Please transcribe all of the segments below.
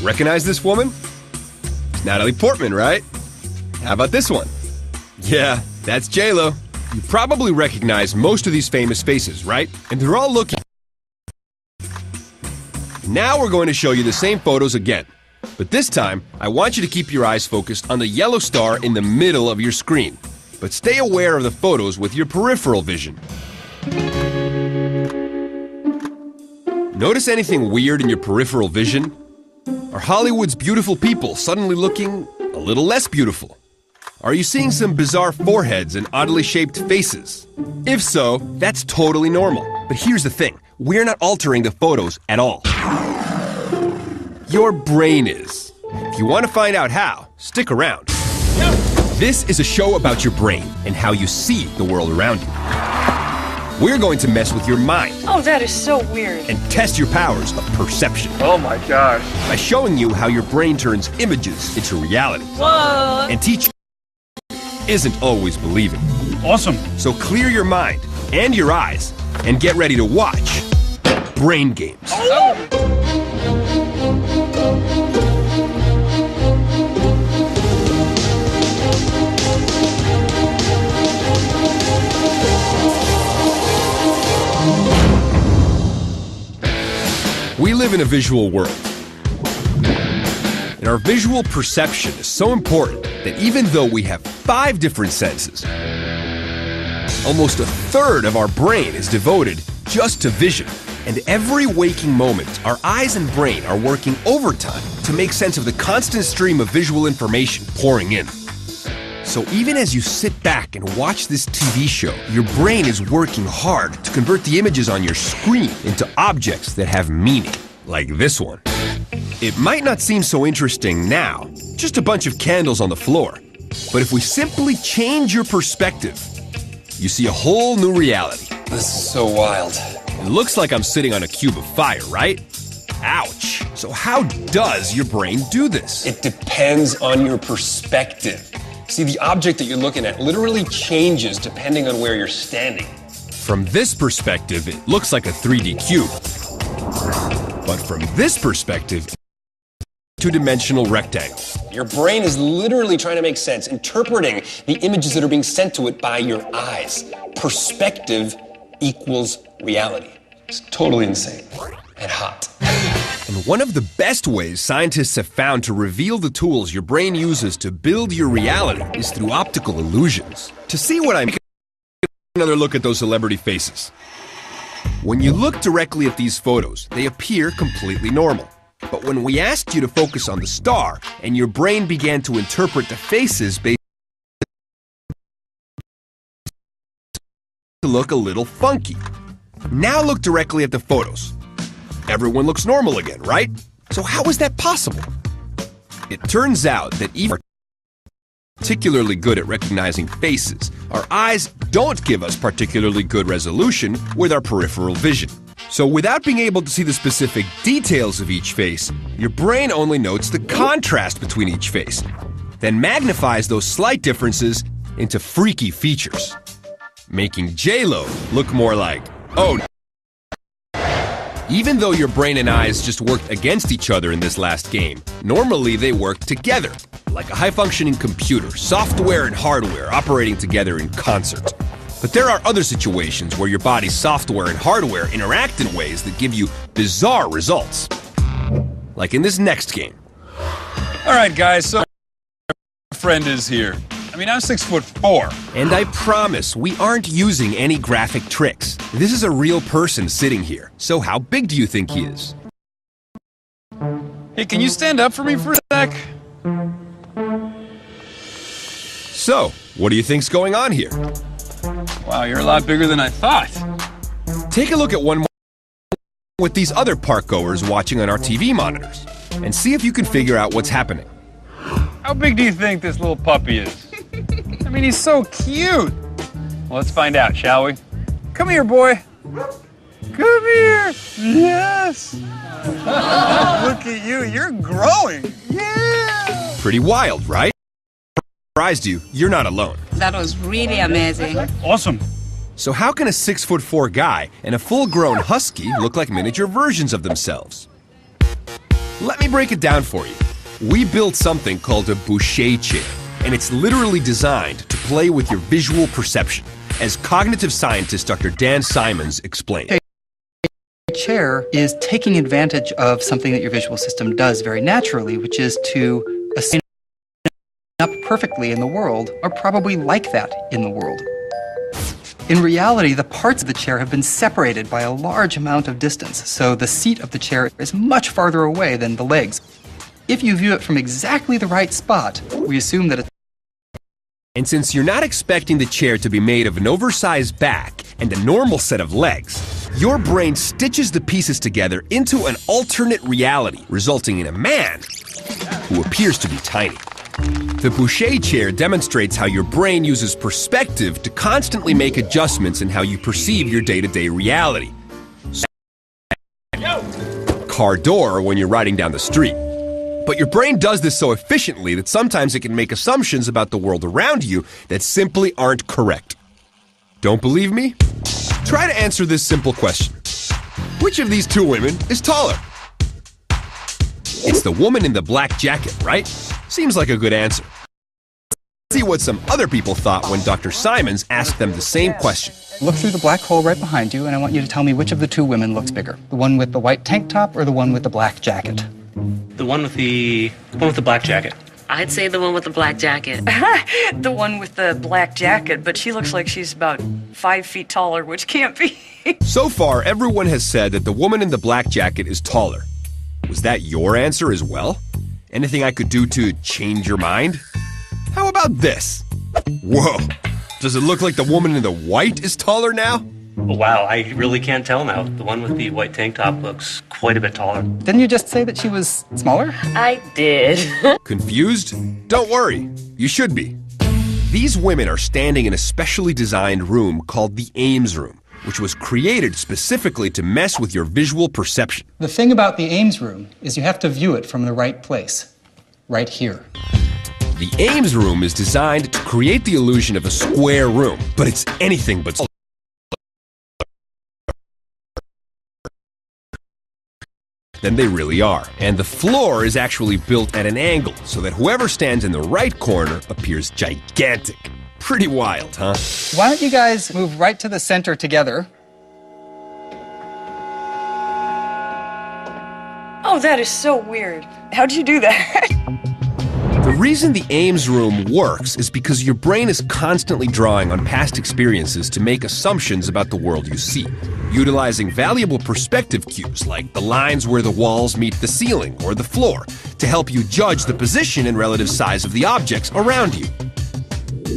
Recognize this woman? Natalie Portman, right? How about this one? Yeah, that's J-Lo. You probably recognize most of these famous faces, right? And they're all looking. Now we're going to show you the same photos again. But this time, I want you to keep your eyes focused on the yellow star in the middle of your screen. But stay aware of the photos with your peripheral vision. Notice anything weird in your peripheral vision? Are Hollywood's beautiful people suddenly looking a little less beautiful? Are you seeing some bizarre foreheads and oddly shaped faces? If so, that's totally normal. But here's the thing, we're not altering the photos at all. Your brain is. If you want to find out how, stick around. This is a show about your brain and how you see the world around you. We're going to mess with your mind. Oh, that is so weird. And test your powers of perception. Oh my gosh. By showing you how your brain turns images into reality. Whoa. And teach isn't always believing. Awesome. So clear your mind and your eyes and get ready to watch Brain Games. Oh. We live in a visual world. And our visual perception is so important that even though we have 5 different senses, almost a third of our brain is devoted just to vision. And every waking moment, our eyes and brain are working overtime to make sense of the constant stream of visual information pouring in. So even as you sit back and watch this TV show, your brain is working hard to convert the images on your screen into objects that have meaning, like this one. It might not seem so interesting now, just a bunch of candles on the floor. But if we simply change your perspective, you see a whole new reality. This is so wild. It looks like I'm sitting on a cube of fire, right? Ouch. So how does your brain do this? It depends on your perspective. See, the object that you're looking at literally changes depending on where you're standing. From this perspective, it looks like a 3D cube. But from this perspective, two-dimensional rectangle. Your brain is literally trying to make sense, interpreting the images that are being sent to it by your eyes. Perspective equals reality. It's totally insane and hot. And one of the best ways scientists have found to reveal the tools your brain uses to build your reality is through optical illusions. To see what I mean, another look at those celebrity faces. When you look directly at these photos, they appear completely normal. But when we asked you to focus on the star, and your brain began to interpret the faces based to look a little funky. Now look directly at the photos. Everyone looks normal again, right? So how is that possible? It turns out that even particularly good at recognizing faces, our eyes don't give us particularly good resolution with our peripheral vision. So without being able to see the specific details of each face, your brain only notes the contrast between each face, then magnifies those slight differences into freaky features, making J-Lo look more like, oh. Even though your brain and eyes just worked against each other in this last game, normally they work together, like a high-functioning computer, software and hardware operating together in concert. But there are other situations where your body's software and hardware interact in ways that give you bizarre results. Like in this next game. All right, guys, so my friend is here. I mean, I'm 6'4". And I promise we aren't using any graphic tricks. This is a real person sitting here. So how big do you think he is? Hey, can you stand up for me for a sec? So, what do you think's going on here? Wow, you're a lot bigger than I thought. Take a look at one more with these other park goers watching on our TV monitors and see if you can figure out what's happening. How big do you think this little puppy is? I mean, he's so cute. Well, let's find out, shall we? Come here, boy. Come here. Yes. Look at you. You're growing. Yeah. Pretty wild, right? Surprised you're not alone. That was really amazing. Awesome. So how can a 6'4" guy and a full-grown husky look like miniature versions of themselves? Let me break it down for you. We built something called a Boucher chair, and it's literally designed to play with your visual perception, as cognitive scientist Dr. Dan Simons explained. A chair is taking advantage of something that your visual system does very naturally, which is to assign up perfectly in the world, or probably like that in the world. In reality, the parts of the chair have been separated by a large amount of distance, so the seat of the chair is much farther away than the legs. If you view it from exactly the right spot, we assume that it's... And since you're not expecting the chair to be made of an oversized back and a normal set of legs, your brain stitches the pieces together into an alternate reality, resulting in a man who appears to be tiny. The Boucher chair demonstrates how your brain uses perspective to constantly make adjustments in how you perceive your day-to-day reality. Car door when you're riding down the street. But your brain does this so efficiently that sometimes it can make assumptions about the world around you that simply aren't correct. Don't believe me? Try to answer this simple question. Which of these two women is taller? It's the woman in the black jacket, right? Seems like a good answer. Let's see what some other people thought when Dr. Simons asked them the same question. Look through the black hole right behind you, and I want you to tell me which of the two women looks bigger. The one with the white tank top or the one with the black jacket? The one with the black jacket. I'd say the one with the black jacket. The one with the black jacket, but she looks like she's about 5 feet taller, which can't be. So far, everyone has said that the woman in the black jacket is taller. Was that your answer as well? Anything I could do to change your mind? How about this? Whoa! Does it look like the woman in the white is taller now? Oh, wow, I really can't tell now. The one with the white tank top looks quite a bit taller. Didn't you just say that she was smaller? I did. Confused? Don't worry, you should be. These women are standing in a specially designed room called the Ames room, which was created specifically to mess with your visual perception. The thing about the Ames room is you have to view it from the right place. Right here. The Ames room is designed to create the illusion of a square room, but it's anything but than they really are. And the floor is actually built at an angle so that whoever stands in the right corner appears gigantic. Pretty wild, huh? Why don't you guys move right to the center together? Oh, that is so weird. How'd you do that? The reason the Ames room works is because your brain is constantly drawing on past experiences to make assumptions about the world you see, utilizing valuable perspective cues like the lines where the walls meet the ceiling or the floor to help you judge the position and relative size of the objects around you.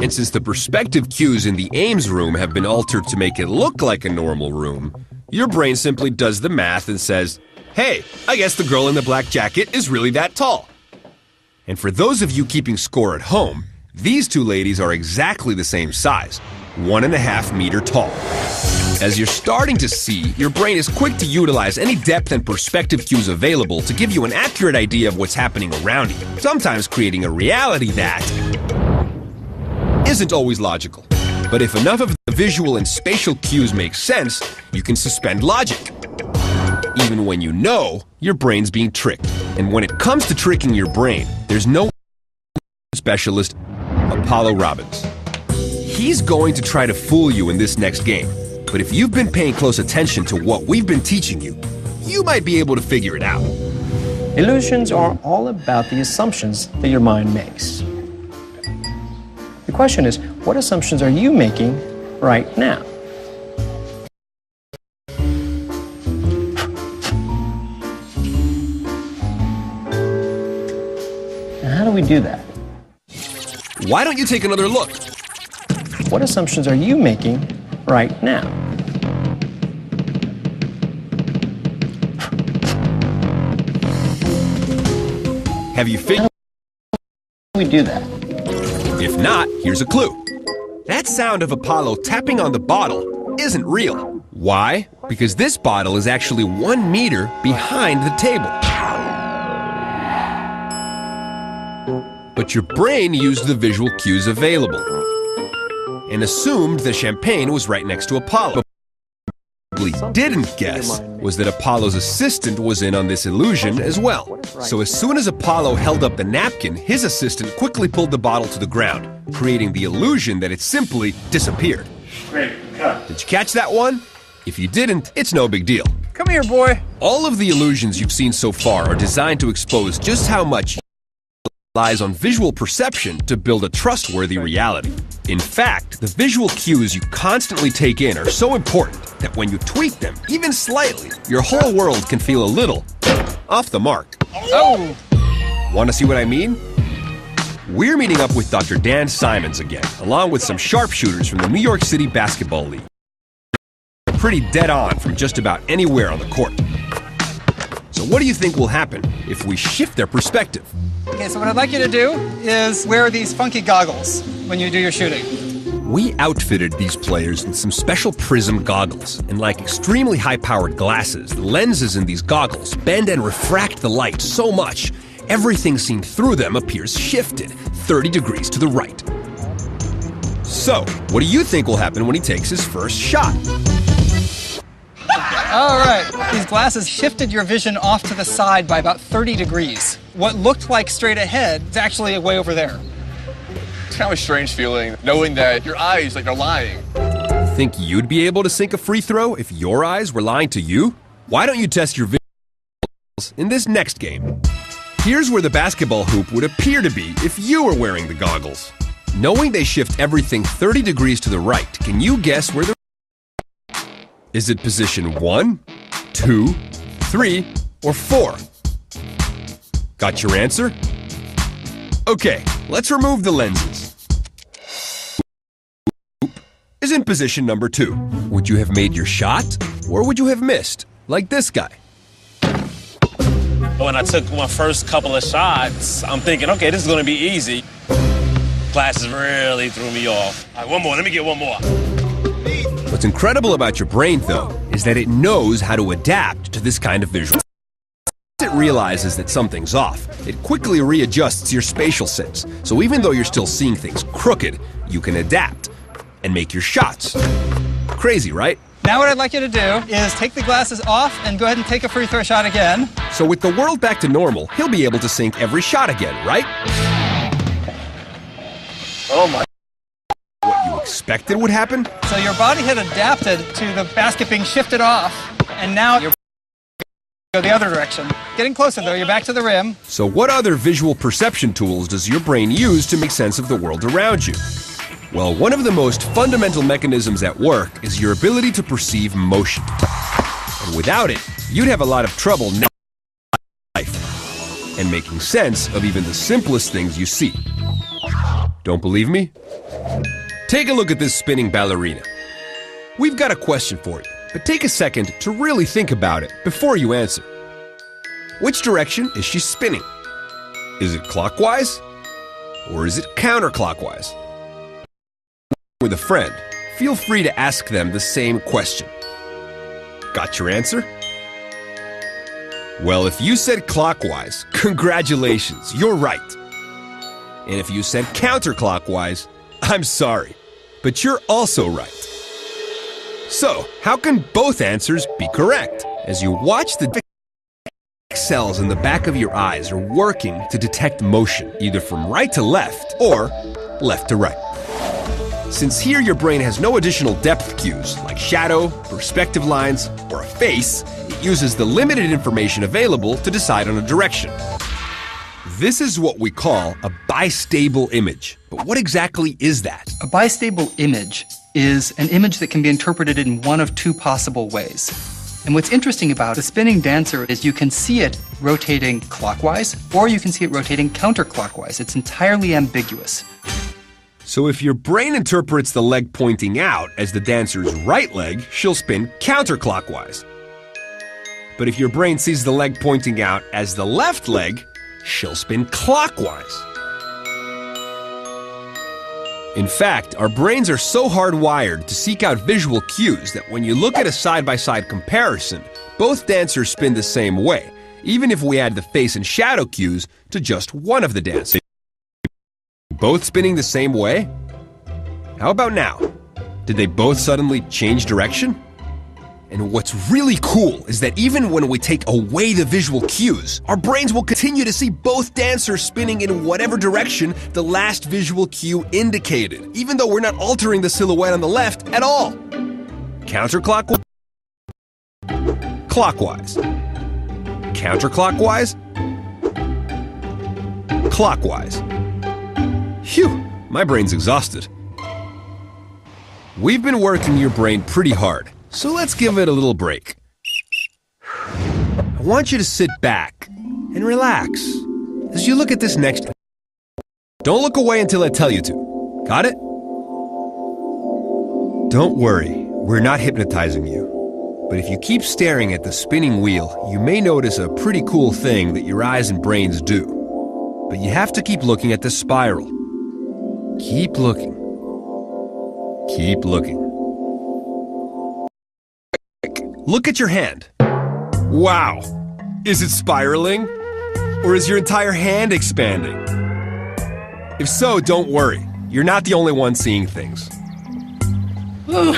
And since the perspective cues in the Ames room have been altered to make it look like a normal room, your brain simply does the math and says, hey, I guess the girl in the black jacket is really that tall. And for those of you keeping score at home, these two ladies are exactly the same size, 1.5 meters tall. As you're starting to see, your brain is quick to utilize any depth and perspective cues available to give you an accurate idea of what's happening around you, sometimes creating a reality that isn't always logical. But if enough of the visual and spatial cues make sense, you can suspend logic. Even when you know your brain's being tricked. And when it comes to tricking your brain, there's no specialist, Apollo Robbins. He's going to try to fool you in this next game. But if you've been paying close attention to what we've been teaching you, you might be able to figure it out. Illusions are all about the assumptions that your mind makes. The question is, what assumptions are you making right now? And how do we do that? Why don't you take another look? What assumptions are you making right now? Have you figured? How do we do that? If not, here's a clue. That sound of Apollo tapping on the bottle isn't real. Why? Because this bottle is actually 1 meter behind the table. But your brain used the visual cues available and assumed the champagne was right next to Apollo. probably didn't guess was that Apollo's assistant was in on this illusion as well. So as soon as Apollo held up the napkin, his assistant quickly pulled the bottle to the ground, creating the illusion that it simply disappeared. Great, cut. Did you catch that one? If you didn't, it's no big deal. Come here, boy. All of the illusions you've seen so far are designed to expose just how much lies on visual perception to build a trustworthy reality. In fact, the visual cues you constantly take in are so important that when you tweak them, even slightly, your whole world can feel a little off the mark. Oh! Want to see what I mean? We're meeting up with Dr. Dan Simons again, along with some sharpshooters from the New York City Basketball League. Pretty dead on from just about anywhere on the court. So what do you think will happen if we shift their perspective? Okay, so what I'd like you to do is wear these funky goggles when you do your shooting. We outfitted these players in some special prism goggles, and like extremely high-powered glasses, the lenses in these goggles bend and refract the light so much, everything seen through them appears shifted 30 degrees to the right. So, what do you think will happen when he takes his first shot? All right, these glasses shifted your vision off to the side by about 30 degrees. What looked like straight ahead is actually way over there. It's kind of a strange feeling, knowing that your eyes, are lying. Think you'd be able to sink a free throw if your eyes were lying to you? Why don't you test your visuals in this next game? Here's where the basketball hoop would appear to be if you were wearing the goggles. Knowing they shift everything 30 degrees to the right, can you guess where the... Is it position 1, 2, 3, or 4? Got your answer? Okay, let's remove the lenses. Is in position number 2. Would you have made your shot, or would you have missed, like this guy? When I took my first couple of shots, I'm thinking, okay, this is gonna be easy. Glasses really threw me off. All right, one more, let me get one more. What's incredible about your brain, though, is that it knows how to adapt to this kind of visual. Once it realizes that something's off, it quickly readjusts your spatial sense. So even though you're still seeing things crooked, you can adapt and make your shots. Crazy, right? Now what I'd like you to do is take the glasses off and go ahead and take a free throw shot again. So with the world back to normal, he'll be able to sink every shot again, right? Oh my. What you expected would happen? So your body had adapted to the basket being shifted off, and now you're go the other direction. Getting closer though, you're back to the rim. So what other visual perception tools does your brain use to make sense of the world around you? Well, one of the most fundamental mechanisms at work is your ability to perceive motion. And without it, you'd have a lot of trouble now life and making sense of even the simplest things you see. Don't believe me? Take a look at this spinning ballerina. We've got a question for you, but take a second to really think about it before you answer. Which direction is she spinning? Is it clockwise? Or is it counterclockwise? With a friend, feel free to ask them the same question. Got your answer? Well, if you said clockwise, congratulations, you're right. And if you said counterclockwise, I'm sorry, but you're also right. So, how can both answers be correct? As you watch, the cells in the back of your eyes are working to detect motion, either from right to left or left to right. Since here your brain has no additional depth cues, like shadow, perspective lines, or a face, it uses the limited information available to decide on a direction. This is what we call a bistable image. But what exactly is that? A bistable image is an image that can be interpreted in one of two possible ways. And what's interesting about the spinning dancer is you can see it rotating clockwise, or you can see it rotating counterclockwise. It's entirely ambiguous. So if your brain interprets the leg pointing out as the dancer's right leg, she'll spin counterclockwise. But if your brain sees the leg pointing out as the left leg, she'll spin clockwise. In fact, our brains are so hardwired to seek out visual cues that when you look at a side-by-side comparison, both dancers spin the same way, even if we add the face and shadow cues to just one of the dancers. Both spinning the same way? How about now? Did they both suddenly change direction? And what's really cool is that even when we take away the visual cues, our brains will continue to see both dancers spinning in whatever direction the last visual cue indicated, even though we're not altering the silhouette on the left at all. Counterclockwise, clockwise, counterclockwise, clockwise. Phew, my brain's exhausted. We've been working your brain pretty hard, so let's give it a little break. I want you to sit back and relax as you look at this next. Don't look away until I tell you to. Got it? Don't worry, we're not hypnotizing you. But if you keep staring at the spinning wheel, you may notice a pretty cool thing that your eyes and brains do. But you have to keep looking at the spiral. Keep looking. Keep looking. Look at your hand. Wow! Is it spiraling? Or is your entire hand expanding? If so, don't worry. You're not the only one seeing things. Ooh.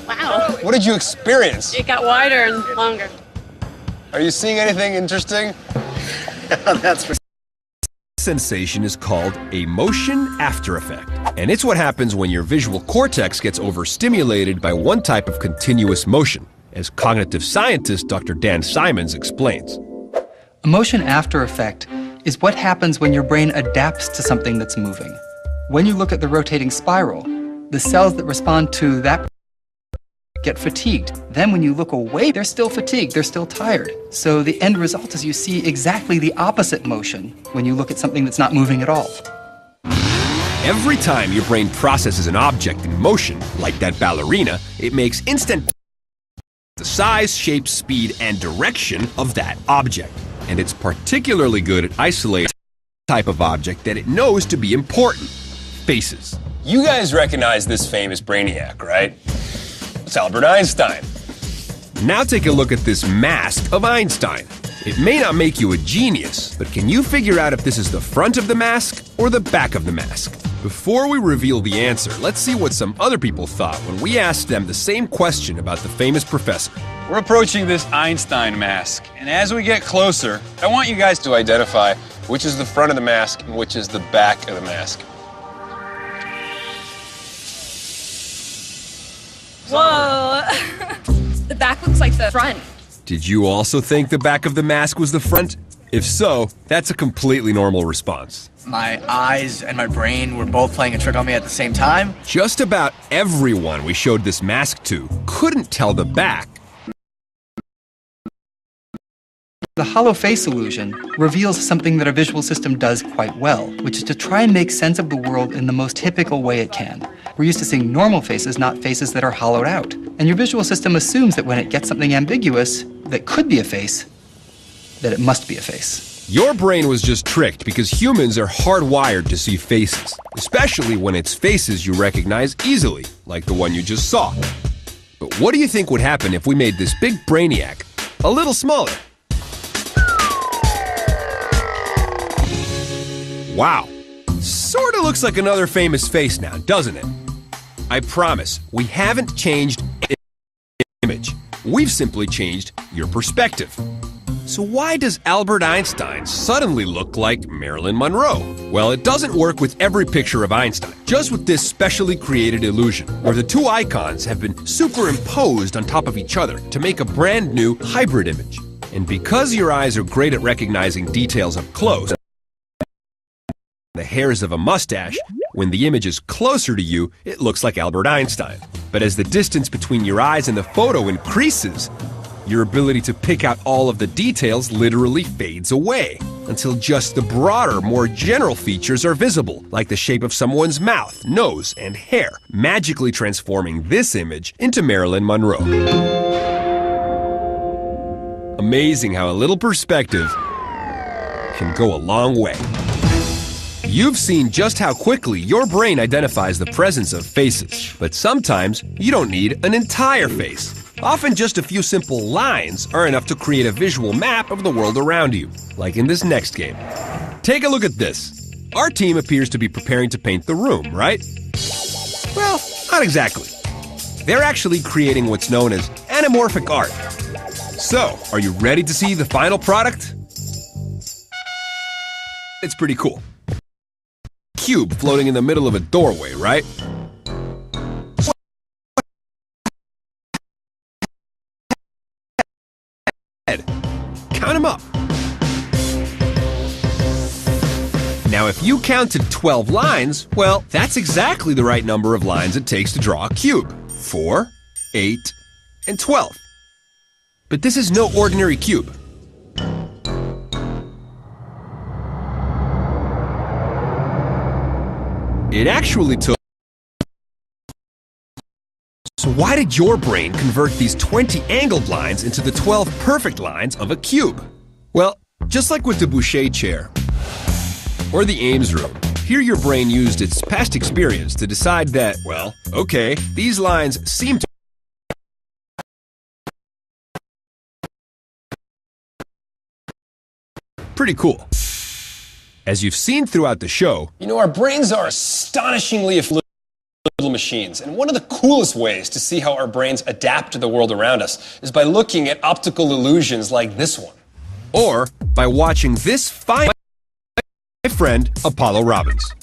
Wow. What did you experience? It got wider and longer. Are you seeing anything interesting? That's for This sensation is called a motion after effect. And it's what happens when your visual cortex gets overstimulated by one type of continuous motion, as cognitive scientist Dr. Dan Simons explains. A motion after effect is what happens when your brain adapts to something that's moving. When you look at the rotating spiral, the cells that respond to that get fatigued. Then when you look away, they're still fatigued, they're still tired. So the end result is you see exactly the opposite motion when you look at something that's not moving at all. Every time your brain processes an object in motion, like that ballerina, it makes instant the size, shape, speed, and direction of that object. And it's particularly good at isolating the type of object that it knows to be important: faces. You guys recognize this famous brainiac, right? It's Albert Einstein. Now take a look at this mask of Einstein. It may not make you a genius, but can you figure out if this is the front of the mask or the back of the mask? Before we reveal the answer, let's see what some other people thought when we asked them the same question about the famous professor. We're approaching this Einstein mask, and as we get closer, I want you guys To identify which is the front of the mask and which is the back of the mask. Whoa! The back looks like the front. Did you also think the back of the mask was the front? If so, that's a completely normal response. My eyes and my brain were both playing a trick on me at the same time. Just about everyone we showed this mask to couldn't tell the back. The hollow face illusion reveals something that our visual system does quite well, which is to try and make sense of the world in the most typical way it can. We're used to seeing normal faces, not faces that are hollowed out. And your visual system assumes that when it gets something ambiguous that could be a face, that it must be a face. Your brain was just tricked because humans are hardwired to see faces, especially when it's faces you recognize easily, like the one you just saw. But what do you think would happen if we made this big brainiac a little smaller? Wow, sorta looks like another famous face now, doesn't it? I promise, we haven't changed image. We've simply changed your perspective. So why does Albert Einstein suddenly look like Marilyn Monroe? Well, it doesn't work with every picture of Einstein, just with this specially created illusion, where the two icons have been superimposed on top of each other to make a brand new hybrid image. And because your eyes are great at recognizing details up close, the hairs of a mustache, when the image is closer to you, it looks like Albert Einstein. But as the distance between your eyes and the photo increases, your ability to pick out all of the details literally fades away, until just the broader, more general features are visible, like the shape of someone's mouth, nose, and hair, magically transforming this image into Marilyn Monroe. Amazing how a little perspective can go a long way. You've seen just how quickly your brain identifies the presence of faces, but sometimes you don't need an entire face. Often just a few simple lines are enough to create a visual map of the world around you, like in this next game. Take a look at this. Our team appears to be preparing to paint the room, right? Well, not exactly. They're actually creating what's known as anamorphic art. So, are you ready to see the final product? It's pretty cool. Cube floating in the middle of a doorway, right? Count them up. Now, if you counted 12 lines, well, that's exactly the right number of lines it takes to draw a cube. 4, 8, and 12. But this is no ordinary cube. It actually took... So why did your brain convert these 20 angled lines into the 12 perfect lines of a cube? Well, just like with the Boucher chair or the Ames room, here your brain used its past experience to decide that, well, okay, these lines seem to... Pretty cool. As you've seen throughout the show, You know, our brains are astonishingly little machines, and one of the coolest ways to see how our brains adapt to the world around us is by looking at optical illusions like this one. or by watching this fine my friend Apollo Robbins.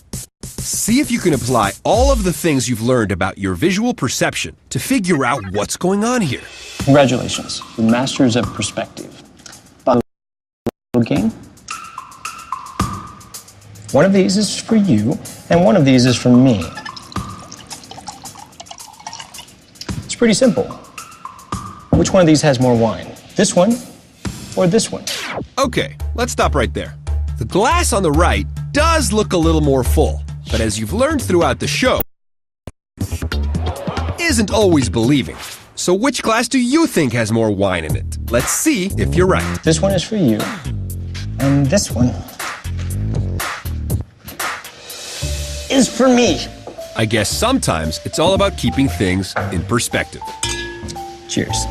See if you can apply all of the things you've learned about your visual perception to figure out what's going on here. Congratulations, you're masters of perspective. Game. One of these is for you, and one of these is for me. It's pretty simple. Which one of these has more wine? This one or this one? Okay, let's stop right there. The glass on the right does look a little more full, but as you've learned throughout the show, isn't always believing. So which glass do you think has more wine in it? Let's see if you're right. This one is for you, and this one is for me. I guess sometimes it's all about keeping things in perspective. Cheers.